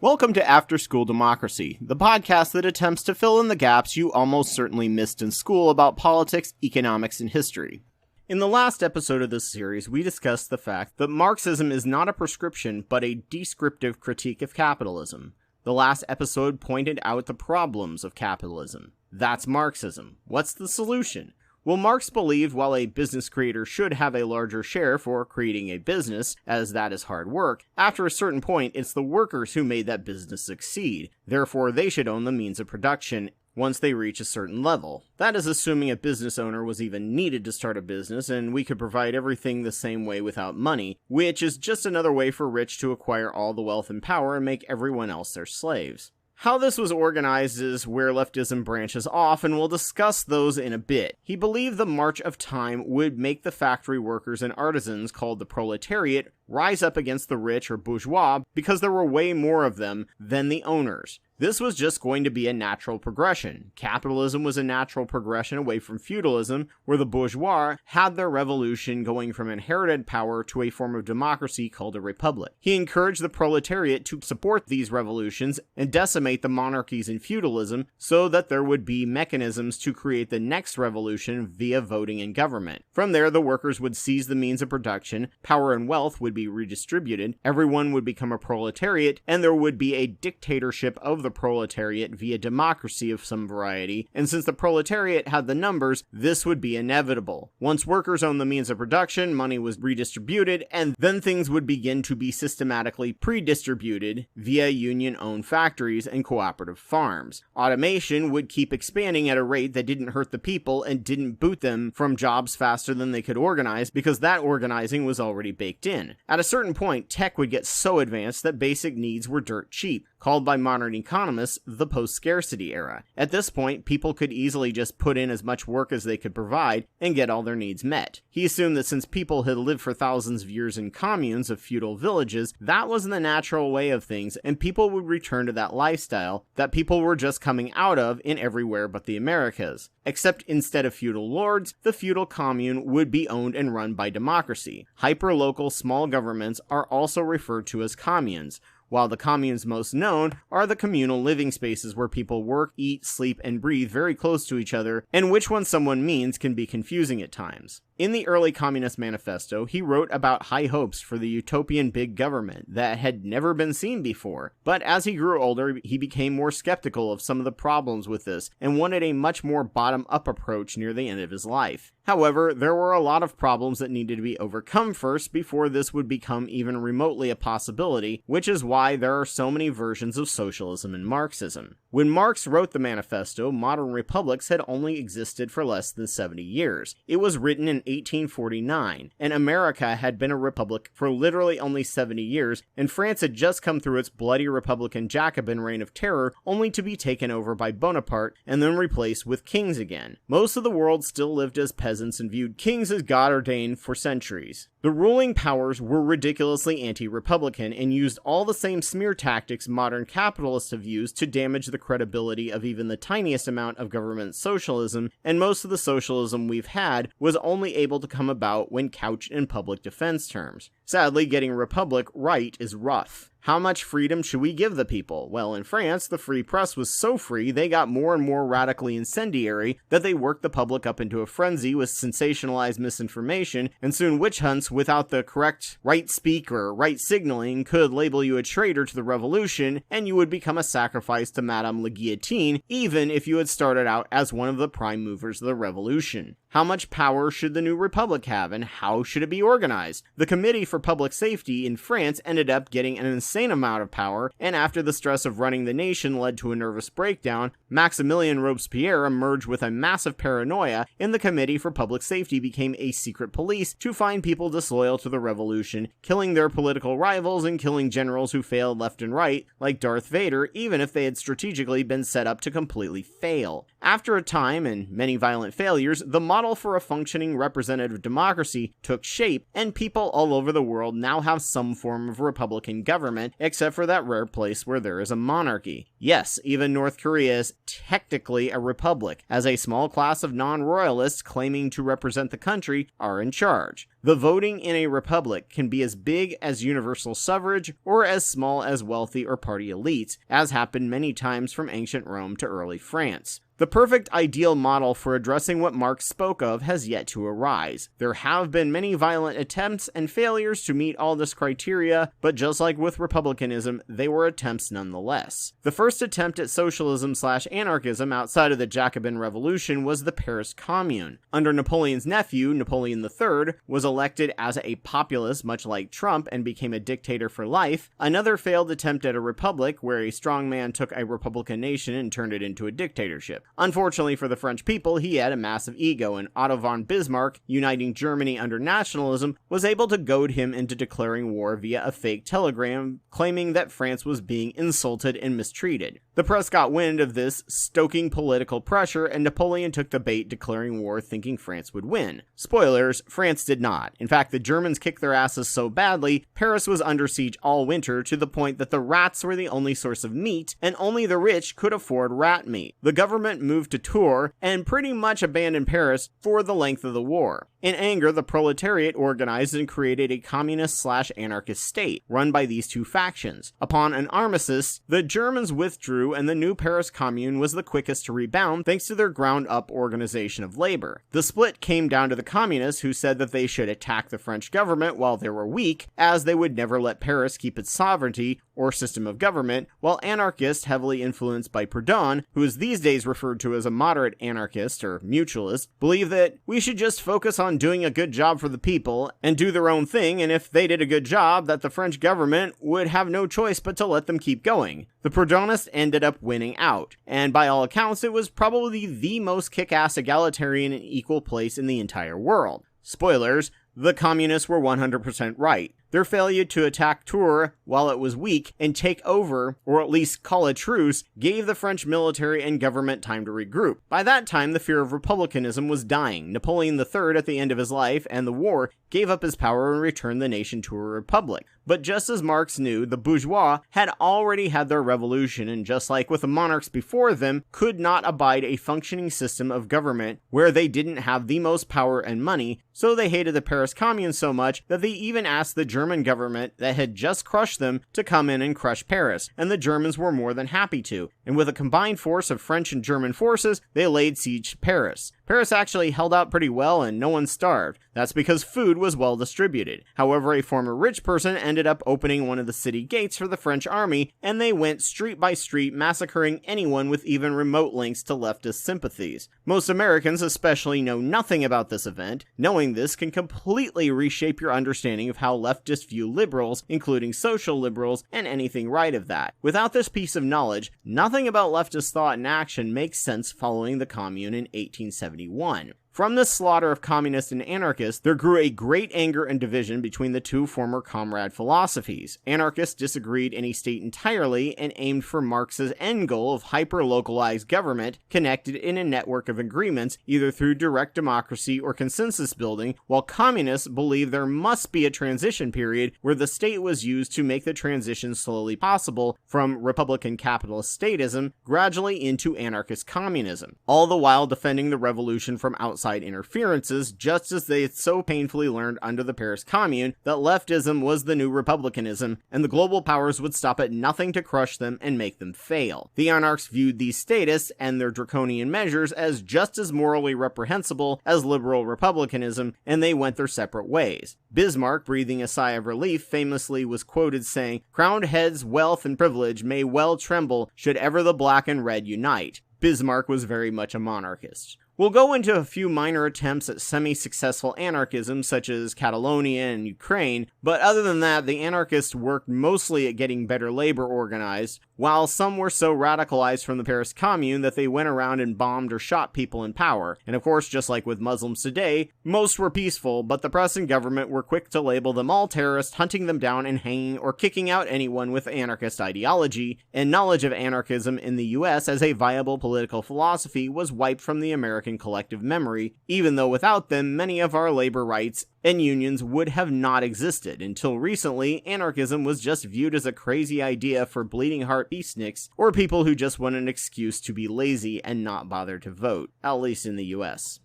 Welcome to After School Democracy, the podcast that attempts to fill in the gaps you almost certainly missed in school about politics, economics, and history. In the last episode of this series, we discussed the fact that Marxism is not a prescription, but a descriptive critique of capitalism. The last episode pointed out the problems of capitalism. That's Marxism. What's the solution? Well, Marx believed while a business creator should have a larger share for creating a business, as that is hard work, after a certain point it's the workers who made that business succeed. Therefore, they should own the means of production once they reach a certain level. That is assuming a business owner was even needed to start a business and we could provide everything the same way without money, which is just another way for rich to acquire all the wealth and power and make everyone else their slaves. How this was organized is where leftism branches off, and we'll discuss those in a bit. He believed the march of time would make the factory workers and artisans, called the proletariat, rise up against the rich or bourgeois because there were way more of them than the owners. This was just going to be a natural progression. Capitalism was a natural progression away from feudalism, where the bourgeois had their revolution going from inherited power to a form of democracy called a republic. He encouraged the proletariat to support these revolutions and decimate the monarchies in feudalism so that there would be mechanisms to create the next revolution via voting and government. From there, the workers would seize the means of production, power and wealth would be redistributed, everyone would become a proletariat, and there would be a dictatorship of the proletariat via democracy of some variety, and since the proletariat had the numbers, this would be inevitable. Once workers owned the means of production, money was redistributed, and then things would begin to be systematically pre-distributed via union-owned factories and cooperative farms. Automation would keep expanding at a rate that didn't hurt the people and didn't boot them from jobs faster than they could organize because that organizing was already baked in. At a certain point, tech would get so advanced that basic needs were dirt cheap, called by modern economists the post-scarcity era. At this point, people could easily just put in as much work as they could provide and get all their needs met. He assumed that since people had lived for thousands of years in communes of feudal villages, that wasn't the natural way of things, and people would return to that lifestyle that people were just coming out of in everywhere but the Americas. Except instead of feudal lords, the feudal commune would be owned and run by democracy. Hyper-local small governments are also referred to as communes, while the communes most known are the communal living spaces where people work, eat, sleep, and breathe very close to each other, and which one someone means can be confusing at times. In the early Communist Manifesto, he wrote about high hopes for the utopian big government that had never been seen before, but as he grew older, he became more skeptical of some of the problems with this and wanted a much more bottom-up approach near the end of his life. However, there were a lot of problems that needed to be overcome first before this would become even remotely a possibility, which is why there are so many versions of socialism and Marxism. When Marx wrote the manifesto, modern republics had only existed for less than 70 years. It was written in 1849, and America had been a republic for literally only 70 years, and France had just come through its bloody Republican Jacobin reign of terror, only to be taken over by Bonaparte and then replaced with kings again. Most of the world still lived as peasants and viewed kings as God-ordained for centuries. The ruling powers were ridiculously anti-republican and used all the same smear tactics modern capitalists have used to damage the credibility of even the tiniest amount of government socialism, and most of the socialism we've had was only able to come about when couched in public defense terms. Sadly, getting a republic right is rough. How much freedom should we give the people? Well, in France, the free press was so free they got more and more radically incendiary that they worked the public up into a frenzy with sensationalized misinformation, and soon witch hunts without the correct right speak or right signaling could label you a traitor to the revolution, and you would become a sacrifice to Madame la Guillotine, even if you had started out as one of the prime movers of the revolution. How much power should the new republic have, and how should it be organized? The Committee for Public Safety in France ended up getting an insane amount of power, and after the stress of running the nation led to a nervous breakdown, Maximilien Robespierre emerged with a massive paranoia, and the Committee for Public Safety became a secret police to find people disloyal to the revolution, killing their political rivals and killing generals who failed left and right, like Darth Vader, even if they had strategically been set up to completely fail. After a time and many violent failures, the model model for a functioning representative democracy took shape, and people all over the world now have some form of republican government, except for that rare place where there is a monarchy. Yes, even North Korea is technically a republic, as a small class of non-royalists claiming to represent the country are in charge. The voting in a republic can be as big as universal suffrage or as small as wealthy or party elites, as happened many times from ancient Rome to early France. The perfect ideal model for addressing what Marx spoke of has yet to arise. There have been many violent attempts and failures to meet all this criteria, but just like with republicanism, they were attempts nonetheless. The first attempt at socialism/anarchism outside of the Jacobin Revolution was the Paris Commune. Under Napoleon's nephew, Napoleon III, was elected as a populist much like Trump and became a dictator for life. Another failed attempt at a republic where a strong man took a republican nation and turned it into a dictatorship. Unfortunately for the French people, he had a massive ego, and Otto von Bismarck, uniting Germany under nationalism, was able to goad him into declaring war via a fake telegram claiming that France was being insulted and mistreated. The press got wind of this, stoking political pressure, and Napoleon took the bait, declaring war thinking France would win. Spoilers, France did not. In fact, the Germans kicked their asses so badly, Paris was under siege all winter to the point that the rats were the only source of meat, and only the rich could afford rat meat. The government moved to Tours and pretty much abandoned Paris for the length of the war. In anger, the proletariat organized and created a communist/anarchist state, run by these two factions. Upon an armistice, the Germans withdrew and the new Paris Commune was the quickest to rebound thanks to their ground-up organization of labor. The split came down to the communists, who said that they should attack the French government while they were weak, as they would never let Paris keep its sovereignty or system of government, while anarchists, heavily influenced by Proudhon, who is these days referred to as a moderate anarchist or mutualist, believe that we should just focus on doing a good job for the people and do their own thing, and if they did a good job, that the French government would have no choice but to let them keep going. The Proudhonists ended up winning out, and by all accounts it was probably the most kick-ass egalitarian and equal place in the entire world. Spoilers, the communists were 100% right. Their failure to attack Tours while it was weak and take over, or at least call a truce, gave the French military and government time to regroup. By that time, the fear of republicanism was dying. Napoleon III, at the end of his life and the war, gave up his power and returned the nation to a republic. But just as Marx knew, the bourgeois had already had their revolution, and just like with the monarchs before them, could not abide a functioning system of government where they didn't have the most power and money, so they hated the Paris Commune so much that they even asked the German government that had just crushed them to come in and crush Paris, and the Germans were more than happy to, and with a combined force of French and German forces, they laid siege to Paris. Paris actually held out pretty well and no one starved. That's because food was well distributed. However, a former rich person ended up opening one of the city gates for the French army, and they went street by street massacring anyone with even remote links to leftist sympathies. Most Americans especially know nothing about this event. Knowing this can completely reshape your understanding of how leftists view liberals, including social liberals, and anything right of that. Without this piece of knowledge, nothing about leftist thought and action makes sense following the Commune in 1871. From this slaughter of communists and anarchists, there grew a great anger and division between the two former comrade philosophies. Anarchists disagreed in a state entirely and aimed for Marx's end goal of hyper-localized government connected in a network of agreements either through direct democracy or consensus building, while communists believed there must be a transition period where the state was used to make the transition slowly possible from Republican capitalist statism gradually into anarchist communism, all the while defending the revolution from outside interferences, just as they had so painfully learned under the Paris Commune that leftism was the new republicanism, and the global powers would stop at nothing to crush them and make them fail. The anarchs viewed these statists and their draconian measures as just as morally reprehensible as liberal republicanism, and they went their separate ways. Bismarck, breathing a sigh of relief, famously was quoted saying, "Crowned heads, wealth, and privilege may well tremble should ever the black and red unite." Bismarck was very much a monarchist. We'll go into a few minor attempts at semi-successful anarchism, such as Catalonia and Ukraine, but other than that, the anarchists worked mostly at getting better labor organized, while some were so radicalized from the Paris Commune that they went around and bombed or shot people in power. And of course, just like with Muslims today, most were peaceful, but the press and government were quick to label them all terrorists, hunting them down and hanging or kicking out anyone with anarchist ideology, and knowledge of anarchism in the US as a viable political philosophy was wiped from the American American collective memory, even though without them, many of our labor rights and unions would have not existed. Until recently, anarchism was just viewed as a crazy idea for bleeding heart peaceniks or people who just want an excuse to be lazy and not bother to vote, at least in the US.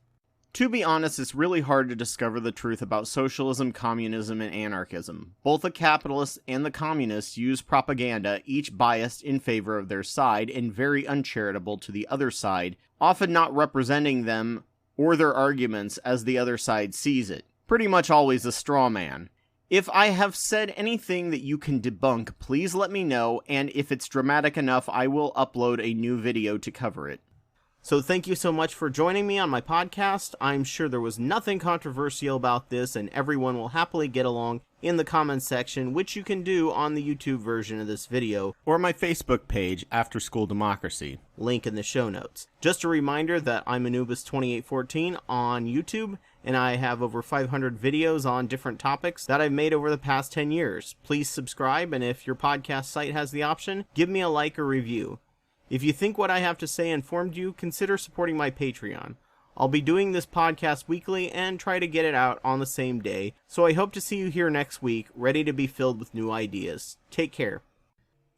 To be honest, it's really hard to discover the truth about socialism, communism, and anarchism. Both the capitalists and the communists use propaganda, each biased in favor of their side and very uncharitable to the other side, often not representing them or their arguments as the other side sees it. Pretty much always a straw man. If I have said anything that you can debunk, please let me know, and if it's dramatic enough, I will upload a new video to cover it. So thank you so much for joining me on my podcast. I'm sure there was nothing controversial about this, and everyone will happily get along in the comments section, which you can do on the YouTube version of this video, or my Facebook page, After School Democracy. Link in the show notes. Just a reminder that I'm Anubis 2814 on YouTube, and I have over 500 videos on different topics that I've made over the past 10 years. Please subscribe, and if your podcast site has the option, give me a like or review. If you think what I have to say informed you, consider supporting my Patreon. I'll be doing this podcast weekly and try to get it out on the same day, so I hope to see you here next week, ready to be filled with new ideas. Take care.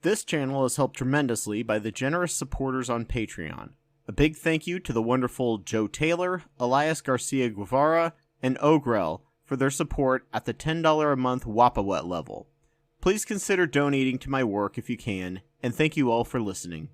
This channel is helped tremendously by the generous supporters on Patreon. A big thank you to the wonderful Joe Taylor, Elias Garcia Guevara, and Ogrel for their support at the $10 a month Wapawet level. Please consider donating to my work if you can, and thank you all for listening.